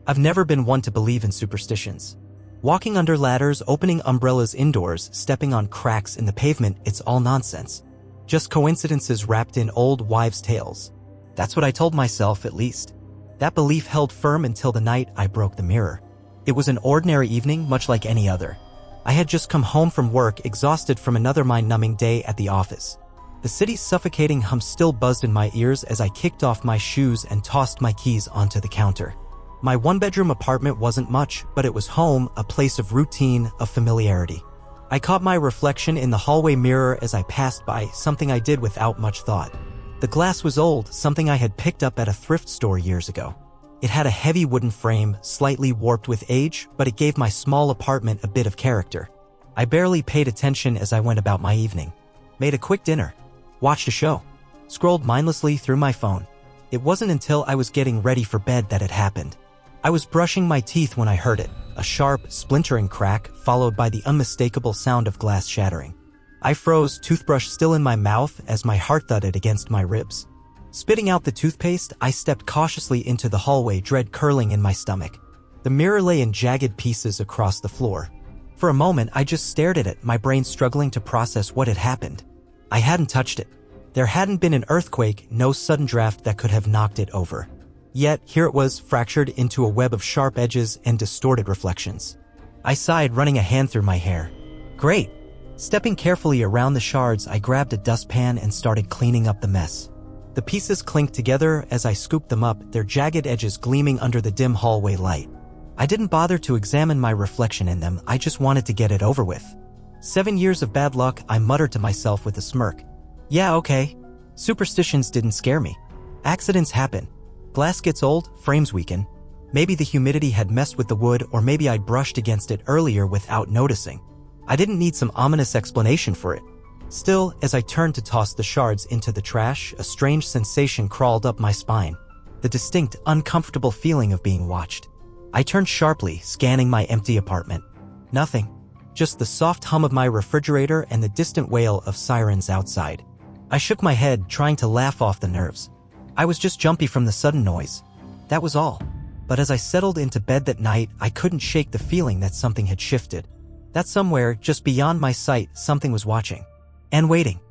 I've never been one to believe in superstitions. Walking under ladders, opening umbrellas indoors, stepping on cracks in the pavement, it's all nonsense. Just coincidences wrapped in old wives' tales. That's what I told myself, at least. That belief held firm until the night I broke the mirror. It was an ordinary evening, much like any other. I had just come home from work, exhausted from another mind-numbing day at the office. The city's suffocating hum still buzzed in my ears as I kicked off my shoes and tossed my keys onto the counter. My one-bedroom apartment wasn't much, but it was home, a place of routine, of familiarity. I caught my reflection in the hallway mirror as I passed by, something I did without much thought. The glass was old, something I had picked up at a thrift store years ago. It had a heavy wooden frame, slightly warped with age, but it gave my small apartment a bit of character. I barely paid attention as I went about my evening. Made a quick dinner. Watched a show. Scrolled mindlessly through my phone. It wasn't until I was getting ready for bed that it happened. I was brushing my teeth when I heard it, a sharp, splintering crack, followed by the unmistakable sound of glass shattering. I froze, toothbrush still in my mouth, as my heart thudded against my ribs. Spitting out the toothpaste, I stepped cautiously into the hallway, dread curling in my stomach. The mirror lay in jagged pieces across the floor. For a moment, I just stared at it, my brain struggling to process what had happened. I hadn't touched it. There hadn't been an earthquake, no sudden draft that could have knocked it over. Yet, here it was, fractured into a web of sharp edges and distorted reflections. I sighed, running a hand through my hair. Great. Stepping carefully around the shards, I grabbed a dustpan and started cleaning up the mess. The pieces clinked together as I scooped them up, their jagged edges gleaming under the dim hallway light. I didn't bother to examine my reflection in them, I just wanted to get it over with. 7 years of bad luck, I muttered to myself with a smirk. Yeah, okay. Superstitions didn't scare me. Accidents happen. Glass gets old, frames weaken. Maybe the humidity had messed with the wood, or maybe I'd brushed against it earlier without noticing. I didn't need some ominous explanation for it. Still, as I turned to toss the shards into the trash, a strange sensation crawled up my spine. The distinct, uncomfortable feeling of being watched. I turned sharply, scanning my empty apartment. Nothing. Just the soft hum of my refrigerator and the distant wail of sirens outside. I shook my head, trying to laugh off the nerves. I was just jumpy from the sudden noise. That was all. But as I settled into bed that night, I couldn't shake the feeling that something had shifted. That somewhere, just beyond my sight, something was watching. And waiting.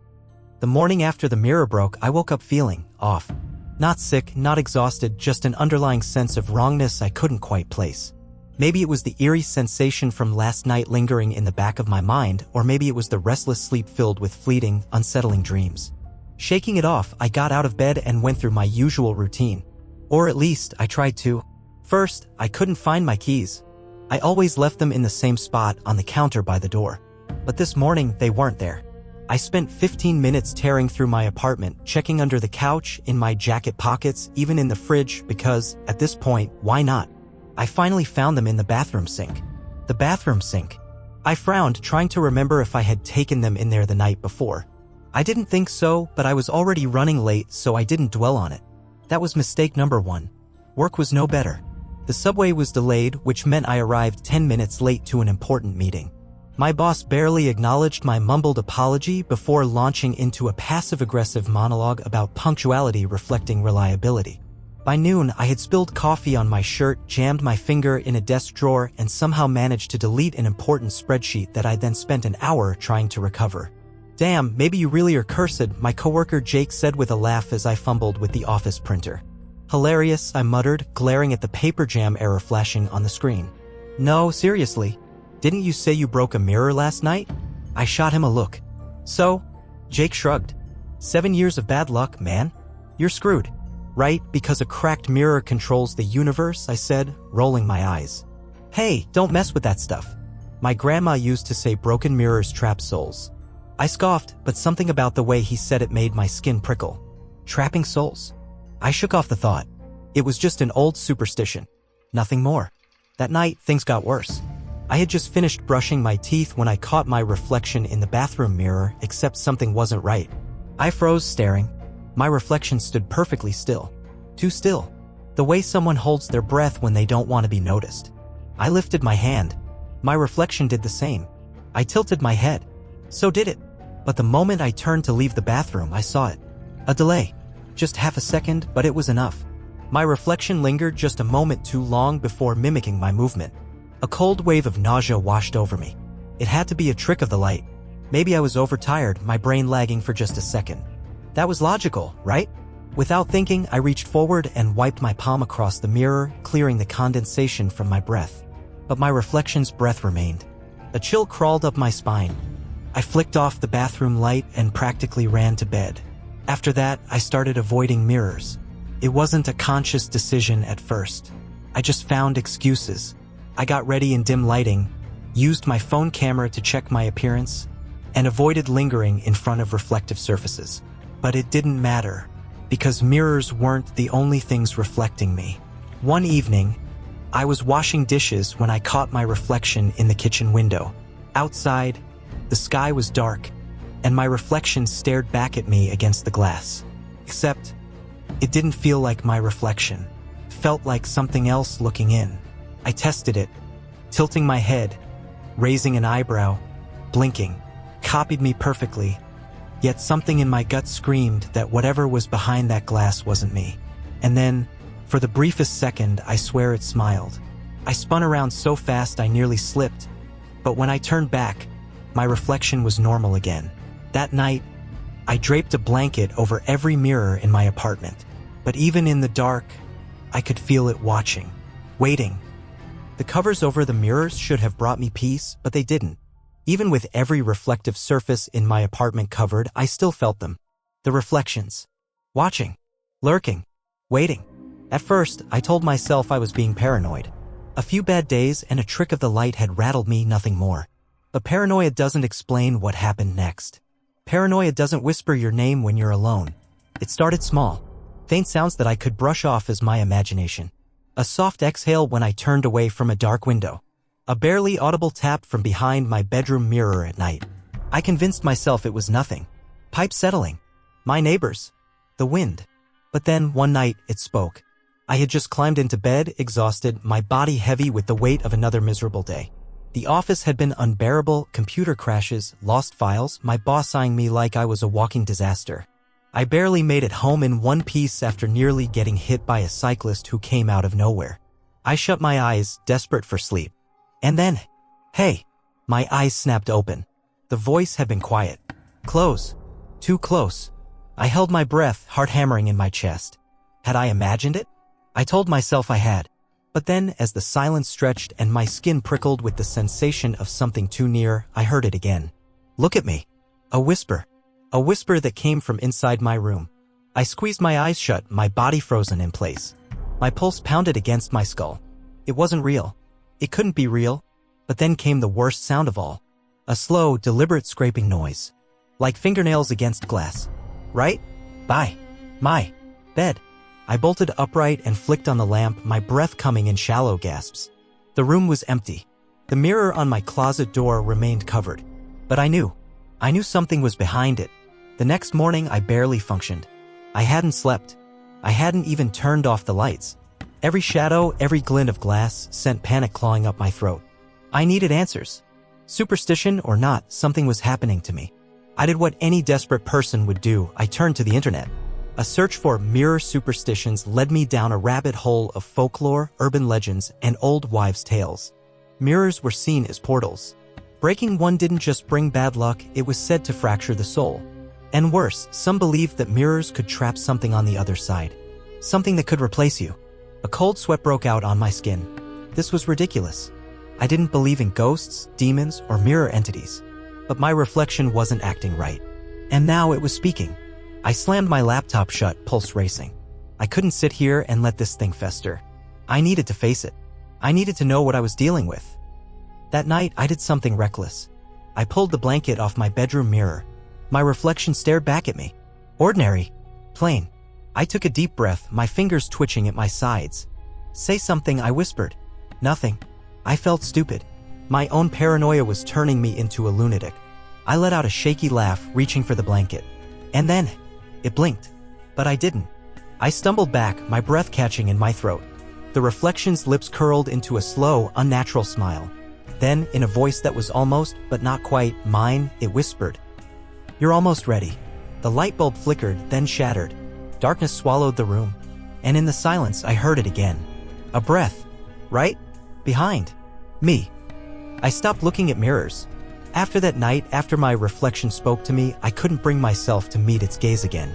The morning after the mirror broke, I woke up feeling off. Not sick, not exhausted, just an underlying sense of wrongness I couldn't quite place. Maybe it was the eerie sensation from last night lingering in the back of my mind, or maybe it was the restless sleep filled with fleeting, unsettling dreams. Shaking it off, I got out of bed and went through my usual routine. Or at least, I tried to. First, I couldn't find my keys. I always left them in the same spot, on the counter by the door. But this morning, they weren't there. I spent 15 minutes tearing through my apartment, checking under the couch, in my jacket pockets, even in the fridge, because, at this point, why not? I finally found them in the bathroom sink. The bathroom sink. I frowned, trying to remember if I had taken them in there the night before. I didn't think so, but I was already running late, so I didn't dwell on it. That was mistake number 1. Work was no better. The subway was delayed, which meant I arrived 10 minutes late to an important meeting. My boss barely acknowledged my mumbled apology before launching into a passive-aggressive monologue about punctuality reflecting reliability. By noon, I had spilled coffee on my shirt, jammed my finger in a desk drawer, and somehow managed to delete an important spreadsheet that I then spent an hour trying to recover. Damn, maybe you really are cursed, my coworker Jake said with a laugh as I fumbled with the office printer. Hilarious, I muttered, glaring at the paper jam error flashing on the screen. No, seriously. Didn't you say you broke a mirror last night? I shot him a look. So? Jake shrugged. 7 years of bad luck, man. You're screwed. Right, because a cracked mirror controls the universe, I said, rolling my eyes. Hey, don't mess with that stuff. My grandma used to say broken mirrors trap souls. I scoffed, but something about the way he said it made my skin prickle. Trapping souls? I shook off the thought. It was just an old superstition. Nothing more. That night, things got worse. I had just finished brushing my teeth when I caught my reflection in the bathroom mirror, except something wasn't right. I froze, staring. My reflection stood perfectly still. Too still. The way someone holds their breath when they don't want to be noticed. I lifted my hand. My reflection did the same. I tilted my head. So did it. But the moment I turned to leave the bathroom, I saw it. A delay. Just half a second, but it was enough. My reflection lingered just a moment too long before mimicking my movement. A cold wave of nausea washed over me. It had to be a trick of the light. Maybe I was overtired, my brain lagging for just a second. That was logical, right? Without thinking, I reached forward and wiped my palm across the mirror, clearing the condensation from my breath. But my reflection's breath remained. A chill crawled up my spine. I flicked off the bathroom light and practically ran to bed. After that, I started avoiding mirrors. It wasn't a conscious decision at first. I just found excuses. I got ready in dim lighting, used my phone camera to check my appearance, and avoided lingering in front of reflective surfaces. But it didn't matter, because mirrors weren't the only things reflecting me. One evening, I was washing dishes when I caught my reflection in the kitchen window. Outside, the sky was dark, and my reflection stared back at me against the glass. Except, it didn't feel like my reflection. It felt like something else looking in. I tested it, tilting my head, raising an eyebrow, blinking. Copied me perfectly, yet something in my gut screamed that whatever was behind that glass wasn't me. And then, for the briefest second, I swear it smiled. I spun around so fast I nearly slipped, but when I turned back, my reflection was normal again. That night, I draped a blanket over every mirror in my apartment, but even in the dark, I could feel it watching, waiting. The covers over the mirrors should have brought me peace, but they didn't. Even with every reflective surface in my apartment covered, I still felt them. The reflections. Watching. Lurking. Waiting. At first, I told myself I was being paranoid. A few bad days and a trick of the light had rattled me, nothing more. But paranoia doesn't explain what happened next. Paranoia doesn't whisper your name when you're alone. It started small. Faint sounds that I could brush off as my imagination. A soft exhale when I turned away from a dark window. A barely audible tap from behind my bedroom mirror at night. I convinced myself it was nothing. Pipe settling. My neighbors. The wind. But then, one night, it spoke. I had just climbed into bed, exhausted, my body heavy with the weight of another miserable day. The office had been unbearable, computer crashes, lost files, my boss eyeing me like I was a walking disaster. I barely made it home in one piece after nearly getting hit by a cyclist who came out of nowhere. I shut my eyes, desperate for sleep. And then, hey, my eyes snapped open. The voice had been quiet. Close. Too close. I held my breath, heart hammering in my chest. Had I imagined it? I told myself I had. But then, as the silence stretched and my skin prickled with the sensation of something too near, I heard it again. Look at me. A whisper. A whisper that came from inside my room. I squeezed my eyes shut, my body frozen in place. My pulse pounded against my skull. It wasn't real. It couldn't be real. But then came the worst sound of all. A slow, deliberate scraping noise. Like fingernails against glass. Right? By my bed. I bolted upright and flicked on the lamp, my breath coming in shallow gasps. The room was empty. The mirror on my closet door remained covered. But I knew something was behind it. The next morning, I barely functioned. I hadn't slept. I hadn't even turned off the lights. Every shadow, every glint of glass sent panic clawing up my throat. I needed answers. Superstition or not, something was happening to me. I did what any desperate person would do. I turned to the internet. A search for mirror superstitions led me down a rabbit hole of folklore, urban legends, and old wives' tales. Mirrors were seen as portals. Breaking one didn't just bring bad luck, it was said to fracture the soul. And worse, some believed that mirrors could trap something on the other side. Something that could replace you. A cold sweat broke out on my skin. This was ridiculous. I didn't believe in ghosts, demons, or mirror entities. But my reflection wasn't acting right. And now it was speaking. I slammed my laptop shut, pulse racing. I couldn't sit here and let this thing fester. I needed to face it. I needed to know what I was dealing with. That night, I did something reckless. I pulled the blanket off my bedroom mirror. My reflection stared back at me. Ordinary. Plain. I took a deep breath, my fingers twitching at my sides. Say something, I whispered. Nothing. I felt stupid. My own paranoia was turning me into a lunatic. I let out a shaky laugh, reaching for the blanket. And then, it blinked. But I didn't. I stumbled back, my breath catching in my throat. The reflection's lips curled into a slow, unnatural smile. Then, in a voice that was almost, but not quite, mine, it whispered. You're almost ready. The light bulb flickered, then shattered. Darkness swallowed the room. And in the silence, I heard it again. A breath. Right? Behind. Me. I stopped looking at mirrors. After that night, after my reflection spoke to me, I couldn't bring myself to meet its gaze again.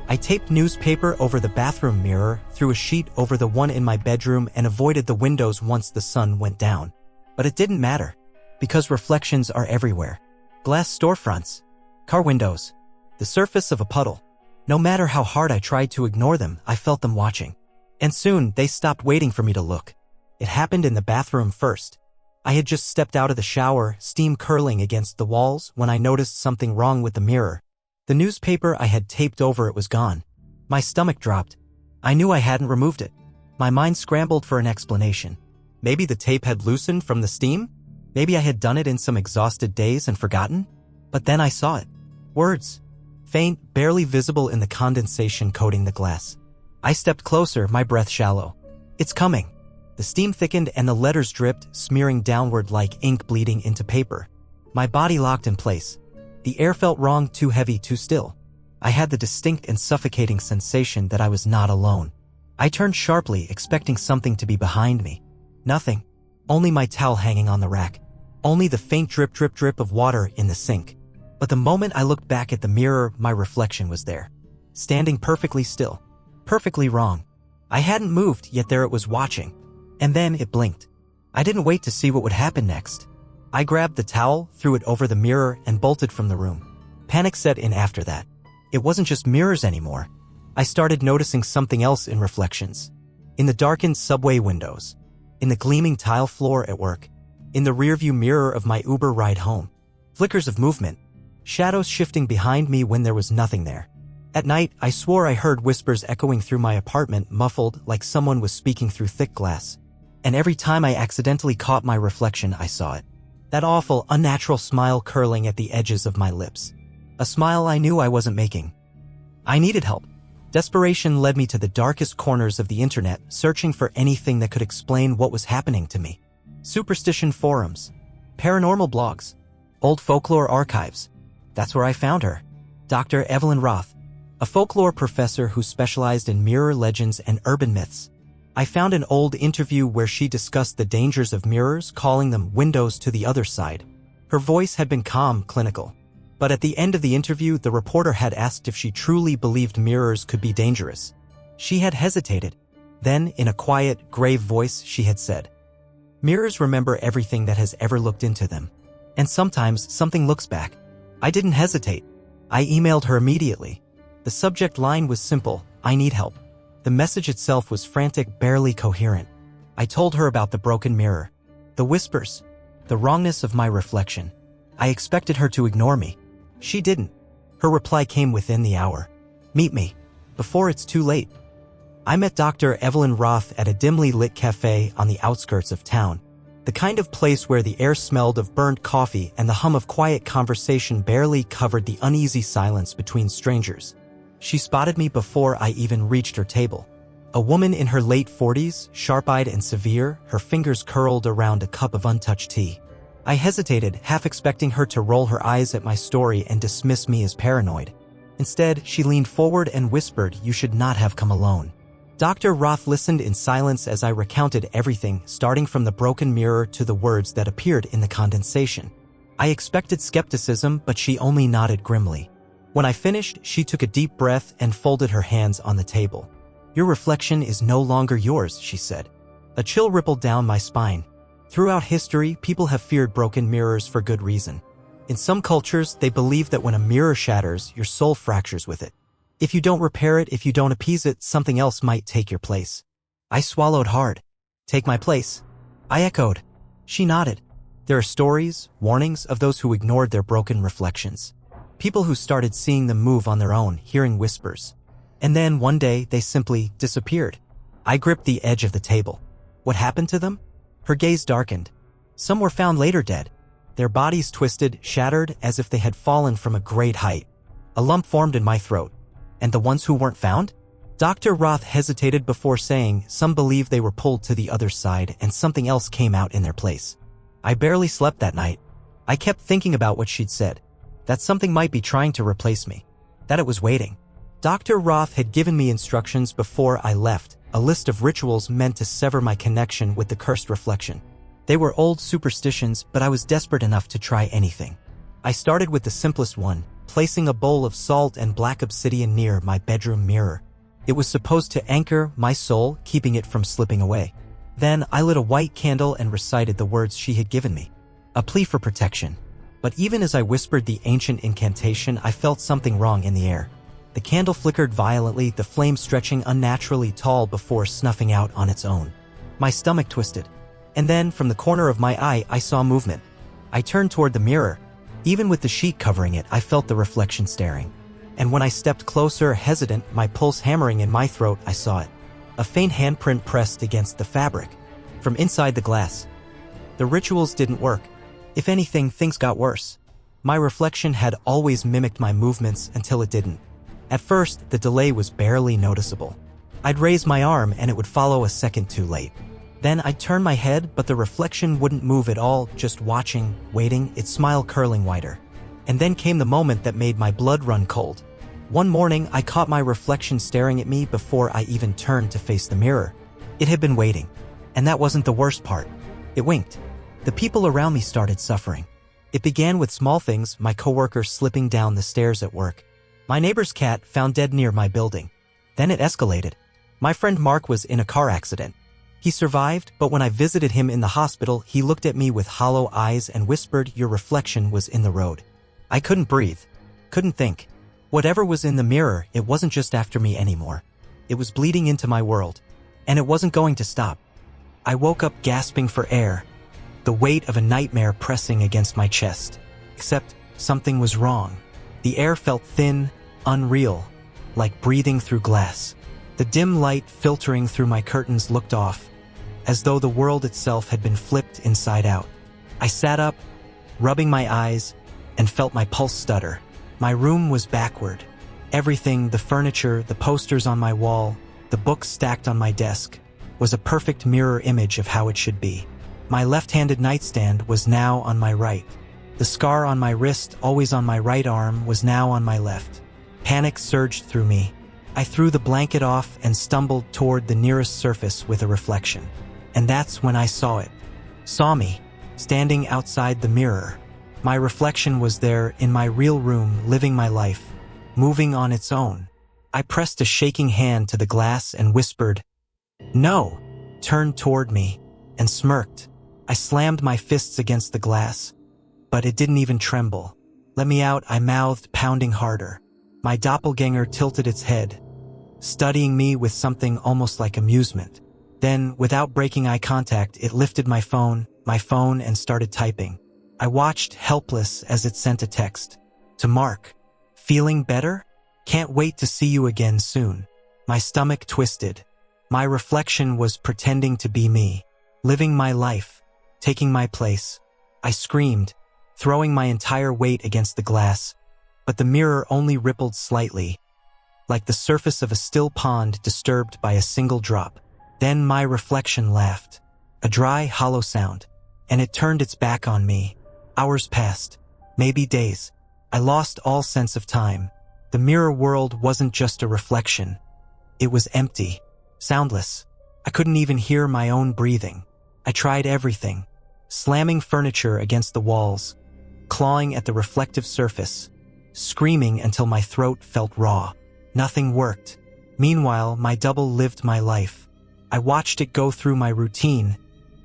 I taped newspaper over the bathroom mirror, threw a sheet over the one in my bedroom, and avoided the windows once the sun went down. But it didn't matter, because reflections are everywhere. Glass storefronts, car windows, the surface of a puddle. No matter how hard I tried to ignore them, I felt them watching. And soon, they stopped waiting for me to look. It happened in the bathroom first. I had just stepped out of the shower, steam curling against the walls, when I noticed something wrong with the mirror. The newspaper I had taped over it was gone. My stomach dropped. I knew I hadn't removed it. My mind scrambled for an explanation. Maybe the tape had loosened from the steam? Maybe I had done it in some exhausted days and forgotten? But then I saw it. Words. Faint, barely visible in the condensation coating the glass. I stepped closer, my breath shallow. It's coming. The steam thickened and the letters dripped, smearing downward like ink bleeding into paper. My body locked in place. The air felt wrong, too heavy, too still. I had the distinct and suffocating sensation that I was not alone. I turned sharply, expecting something to be behind me. Nothing. Only my towel hanging on the rack. Only the faint drip, drip, drip of water in the sink. But the moment I looked back at the mirror, my reflection was there. Standing perfectly still. Perfectly wrong. I hadn't moved, yet there it was watching. And then it blinked. I didn't wait to see what would happen next. I grabbed the towel, threw it over the mirror, and bolted from the room. Panic set in after that. It wasn't just mirrors anymore. I started noticing something else in reflections. In the darkened subway windows. In the gleaming tile floor at work. In the rearview mirror of my Uber ride home. Flickers of movement. Shadows shifting behind me when there was nothing there. At night, I swore I heard whispers echoing through my apartment, muffled like someone was speaking through thick glass. And every time I accidentally caught my reflection, I saw it. That awful, unnatural smile curling at the edges of my lips. A smile I knew I wasn't making. I needed help. Desperation led me to the darkest corners of the internet, searching for anything that could explain what was happening to me. Superstition forums. Paranormal blogs. Old folklore archives. That's where I found her. Dr. Evelyn Roth. A folklore professor who specialized in mirror legends and urban myths. I found an old interview where she discussed the dangers of mirrors, calling them windows to the other side. Her voice had been calm, clinical. But at the end of the interview, the reporter had asked if she truly believed mirrors could be dangerous. She had hesitated. Then, in a quiet, grave voice, she had said, "Mirrors remember everything that has ever looked into them. And sometimes something looks back." I didn't hesitate. I emailed her immediately. The subject line was simple: I need help. The message itself was frantic, barely coherent. I told her about the broken mirror, the whispers, the wrongness of my reflection. I expected her to ignore me. She didn't. Her reply came within the hour. "Meet me, before it's too late." I met Dr. Evelyn Roth at a dimly lit cafe on the outskirts of town, the kind of place where the air smelled of burnt coffee and the hum of quiet conversation barely covered the uneasy silence between strangers. She spotted me before I even reached her table. A woman in her late 40s, sharp-eyed and severe, her fingers curled around a cup of untouched tea. I hesitated, half expecting her to roll her eyes at my story and dismiss me as paranoid. Instead, she leaned forward and whispered, "You should not have come alone." Dr. Roth listened in silence as I recounted everything, starting from the broken mirror to the words that appeared in the condensation. I expected skepticism, but she only nodded grimly. When I finished, she took a deep breath and folded her hands on the table. "Your reflection is no longer yours," she said. A chill rippled down my spine. Throughout history, people have feared broken mirrors for good reason. In some cultures, they believe that when a mirror shatters, your soul fractures with it. If you don't repair it, if you don't appease it, something else might take your place. I swallowed hard. "Take my place?" I echoed. She nodded. There are stories, warnings of those who ignored their broken reflections. People who started seeing them move on their own, hearing whispers. And then, one day, they simply disappeared. I gripped the edge of the table. What happened to them? Her gaze darkened. Some were found later dead. Their bodies twisted, shattered, as if they had fallen from a great height. A lump formed in my throat. And the ones who weren't found? Dr. Roth hesitated before saying, "Some believe they were pulled to the other side and something else came out in their place." I barely slept that night. I kept thinking about what she'd said. That something might be trying to replace me. That it was waiting. Dr. Roth had given me instructions before I left. a list of rituals meant to sever my connection with the cursed reflection. They were old superstitions, but I was desperate enough to try anything. I started with the simplest one, placing a bowl of salt and black obsidian near my bedroom mirror. It was supposed to anchor my soul, keeping it from slipping away. Then I lit a white candle and recited the words she had given me, a plea for protection. But even as I whispered the ancient incantation, I felt something wrong in the air. The candle flickered violently, the flame stretching unnaturally tall before snuffing out on its own. My stomach twisted. And then, from the corner of my eye, I saw movement. I turned toward the mirror. Even with the sheet covering it, I felt the reflection staring. And when I stepped closer, hesitant, my pulse hammering in my throat, I saw it. A faint handprint pressed against the fabric. From inside the glass. The rituals didn't work. If anything, things got worse. My reflection had always mimicked my movements until it didn't. At first, the delay was barely noticeable. I'd raise my arm and it would follow a second too late. Then I'd turn my head, but the reflection wouldn't move at all, just watching, waiting, its smile curling wider. And then came the moment that made my blood run cold. One morning, I caught my reflection staring at me before I even turned to face the mirror. It had been waiting. And that wasn't the worst part. It winked. The people around me started suffering. It began with small things, my coworker slipping down the stairs at work. My neighbor's cat found dead near my building. Then it escalated. My friend Mark was in a car accident. He survived, but when I visited him in the hospital, he looked at me with hollow eyes and whispered, "Your reflection was in the road." I couldn't breathe. Couldn't think. Whatever was in the mirror, it wasn't just after me anymore. It was bleeding into my world. And it wasn't going to stop. I woke up gasping for air, the weight of a nightmare pressing against my chest. Except something was wrong. The air felt thin, unreal, like breathing through glass. The dim light filtering through my curtains looked off, as though the world itself had been flipped inside out. I sat up, rubbing my eyes, and felt my pulse stutter. My room was backward. Everything, the furniture, the posters on my wall, the books stacked on my desk, was a perfect mirror image of how it should be. My left-handed nightstand was now on my right. The scar on my wrist, always on my right arm, was now on my left. Panic surged through me. I threw the blanket off and stumbled toward the nearest surface with a reflection. And that's when I saw it. Saw me, standing outside the mirror. My reflection was there in my real room, living my life, moving on its own. I pressed a shaking hand to the glass and whispered, "No," turned toward me, and smirked. I slammed my fists against the glass, but it didn't even tremble. "Let me out," I mouthed, pounding harder. My doppelganger tilted its head, studying me with something almost like amusement. Then, without breaking eye contact, it lifted my phone, and started typing. I watched, helpless, as it sent a text. To Mark. "Feeling better? Can't wait to see you again soon." My stomach twisted. My reflection was pretending to be me, living my life, taking my place. I screamed, throwing my entire weight against the glass, but the mirror only rippled slightly, like the surface of a still pond disturbed by a single drop. Then my reflection laughed, a dry, hollow sound, and it turned its back on me. Hours passed, maybe days. I lost all sense of time. The mirror world wasn't just a reflection. It was empty, soundless. I couldn't even hear my own breathing. I tried everything, slamming furniture against the walls, clawing at the reflective surface, screaming until my throat felt raw. Nothing worked. Meanwhile, my double lived my life. I watched it go through my routine,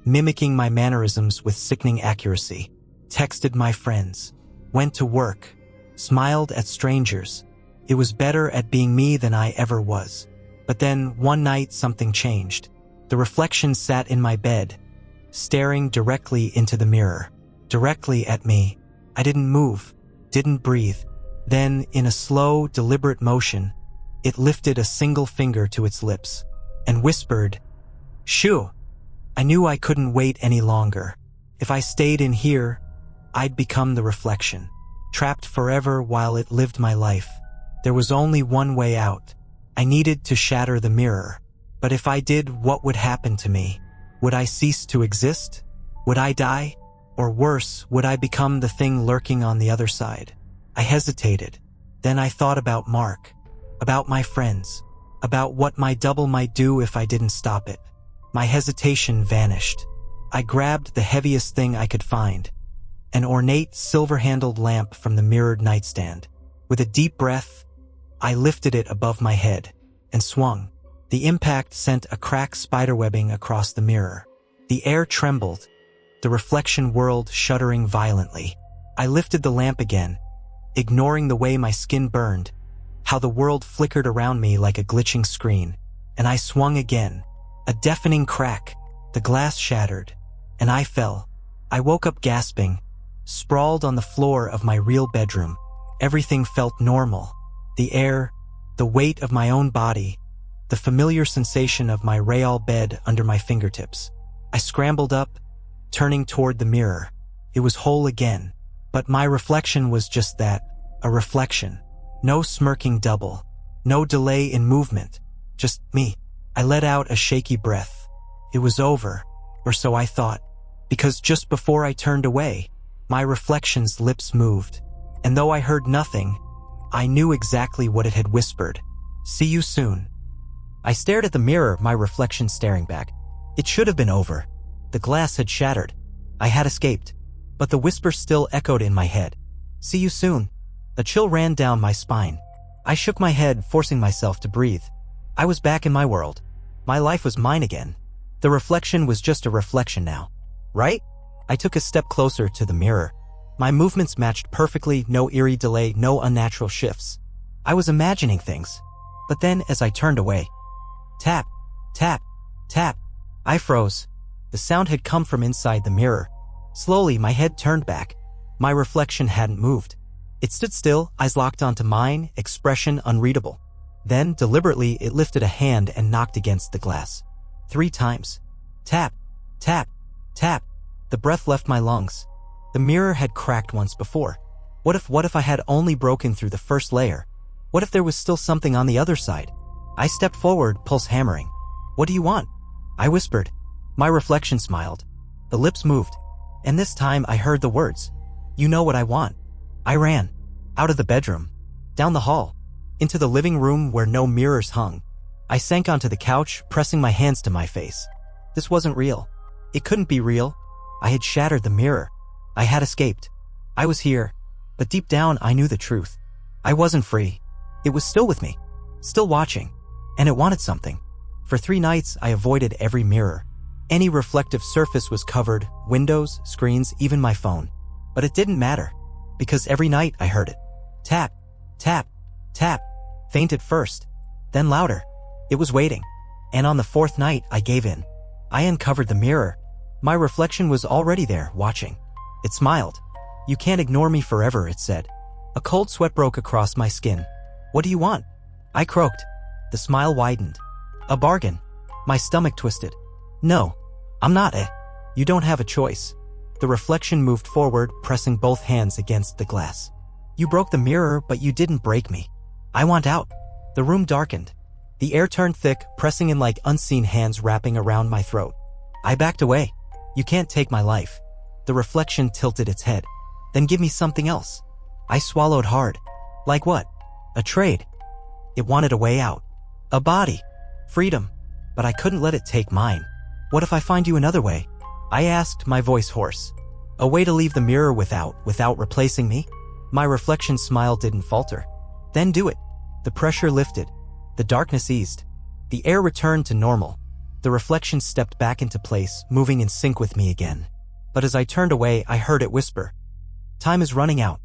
mimicking my mannerisms with sickening accuracy. Texted my friends, went to work, smiled at strangers. It was better at being me than I ever was. But then, one night, something changed. The reflection sat in my bed, staring directly into the mirror, directly at me. I didn't move, didn't breathe. Then, in a slow, deliberate motion, it lifted a single finger to its lips and whispered, "Shoo." I knew I couldn't wait any longer. If I stayed in here, I'd become the reflection, trapped forever while it lived my life. There was only one way out. I needed to shatter the mirror. But if I did, what would happen to me? Would I cease to exist? Would I die? Or worse, would I become the thing lurking on the other side? I hesitated. Then I thought about Mark, about my friends, about what my double might do if I didn't stop it. My hesitation vanished. I grabbed the heaviest thing I could find, an ornate silver-handled lamp from the mirrored nightstand. With a deep breath, I lifted it above my head and swung. The impact sent a cracked spiderwebbing across the mirror. The air trembled, the reflection whirled, shuddering violently. I lifted the lamp again, ignoring the way my skin burned, how the world flickered around me like a glitching screen, and I swung again. A deafening crack, the glass shattered, and I fell. I woke up gasping, sprawled on the floor of my real bedroom. Everything felt normal. The air, the weight of my own body, the familiar sensation of my real bed under my fingertips. I scrambled up, turning toward the mirror. It was whole again, but my reflection was just that, a reflection. No smirking double, no delay in movement, just me. I let out a shaky breath. It was over, or so I thought, because just before I turned away, my reflection's lips moved, and though I heard nothing, I knew exactly what it had whispered. "See you soon." I stared at the mirror, my reflection staring back. It should have been over. The glass had shattered. I had escaped, but the whisper still echoed in my head. "See you soon." A chill ran down my spine. I shook my head, forcing myself to breathe. I was back in my world. My life was mine again. The reflection was just a reflection now, right? I took a step closer to the mirror. My movements matched perfectly, no eerie delay, no unnatural shifts. I was imagining things. But then, as I turned away, tap, tap, tap, I froze. The sound had come from inside the mirror. Slowly, my head turned back. My reflection hadn't moved. It stood still, eyes locked onto mine, expression unreadable. Then, deliberately, it lifted a hand and knocked against the glass. 3 times. Tap, tap, tap. The breath left my lungs. The mirror had cracked once before. What if I had only broken through the first layer? What if there was still something on the other side? I stepped forward, pulse hammering. "What do you want?" I whispered. My reflection smiled. The lips moved. And this time I heard the words. "You know what I want." I ran. Out of the bedroom. Down the hall. Into the living room where no mirrors hung. I sank onto the couch, pressing my hands to my face. This wasn't real. It couldn't be real. I had shattered the mirror. I had escaped. I was here. But deep down, I knew the truth. I wasn't free. It was still with me. Still watching. And it wanted something. For 3 nights, I avoided every mirror. Any reflective surface was covered, windows, screens, even my phone. But it didn't matter. Because every night I heard it. Tap, tap, tap. Faint at first. Then louder. It was waiting. And on the 4th night, I gave in. I uncovered the mirror. My reflection was already there, watching. It smiled. "You can't ignore me forever," it said. A cold sweat broke across my skin. "What do you want?" I croaked. The smile widened. "A bargain." My stomach twisted. "No, I'm not You don't have a choice." The reflection moved forward, pressing both hands against the glass. "You broke the mirror, but you didn't break me. I want out." The room darkened. The air turned thick, pressing in like unseen hands wrapping around my throat. I backed away. "You can't take my life." The reflection tilted its head. "Then give me something else." I swallowed hard. "Like what?" "A trade." It wanted a way out. A body. Freedom. But I couldn't let it take mine. "What if I find you another way?" I asked, my voice hoarse. "A way to leave the mirror without replacing me?" My reflection smile didn't falter. "Then do it." The pressure lifted. The darkness eased. The air returned to normal. The reflection stepped back into place, moving in sync with me again. But as I turned away, I heard it whisper. "Time is running out."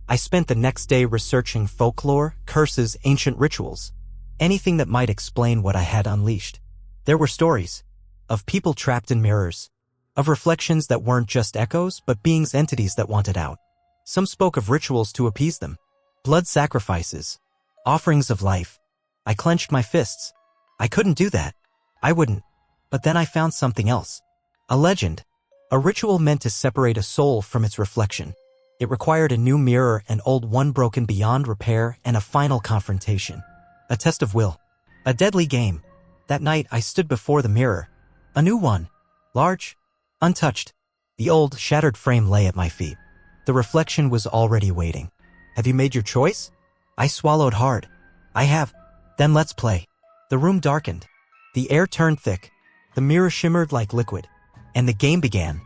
I spent the next day researching folklore, curses, ancient rituals. Anything that might explain what I had unleashed. There were stories. Of people trapped in mirrors. Of reflections that weren't just echoes, but beings, entities that wanted out. Some spoke of rituals to appease them. Blood sacrifices. Offerings of life. I clenched my fists. I couldn't do that. I wouldn't. But then I found something else. A legend. A ritual meant to separate a soul from its reflection. It required a new mirror, an old one broken beyond repair, and a final confrontation. A test of will. A deadly game. That night I stood before the mirror. A new one. Large. Untouched. The old, shattered frame lay at my feet. The reflection was already waiting. "Have you made your choice?" I swallowed hard. "I have." "Then let's play." The room darkened. The air turned thick. The mirror shimmered like liquid. And the game began.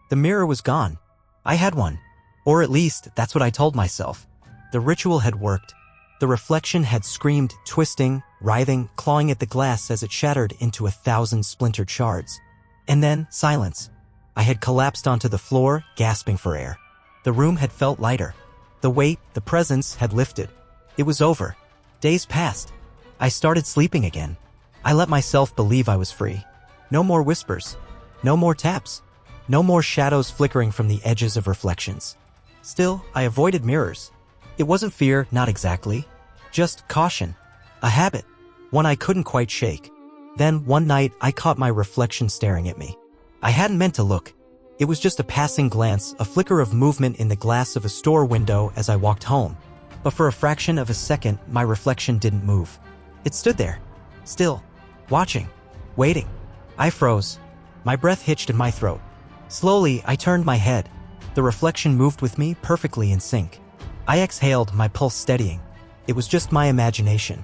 The mirror was gone. I had one. Or at least, that's what I told myself. The ritual had worked. The reflection had screamed, twisting, writhing, clawing at the glass as it shattered into 1,000 splintered shards. And then, silence. I had collapsed onto the floor, gasping for air. The room had felt lighter. The weight, the presence, had lifted. It was over. Days passed. I started sleeping again. I let myself believe I was free. No more whispers. No more taps. No more shadows flickering from the edges of reflections. Still, I avoided mirrors. It wasn't fear, not exactly. Just caution. A habit. One I couldn't quite shake. Then, one night, I caught my reflection staring at me. I hadn't meant to look. It was just a passing glance, a flicker of movement in the glass of a store window as I walked home. But for a fraction of a second, my reflection didn't move. It stood there. Still. Watching. Waiting. I froze. My breath hitched in my throat. Slowly, I turned my head. The reflection moved with me, perfectly in sync. I exhaled, my pulse steadying. It was just my imagination.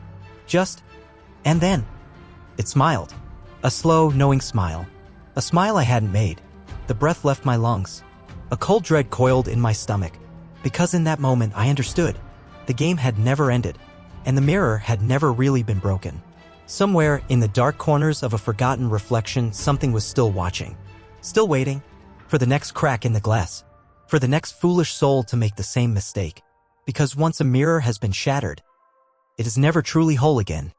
And then, it smiled. A slow, knowing smile. A smile I hadn't made. The breath left my lungs. A cold dread coiled in my stomach. Because in that moment, I understood. The game had never ended. And the mirror had never really been broken. Somewhere, in the dark corners of a forgotten reflection, something was still watching. Still waiting. For the next crack in the glass. For the next foolish soul to make the same mistake. Because once a mirror has been shattered, it is never truly whole again.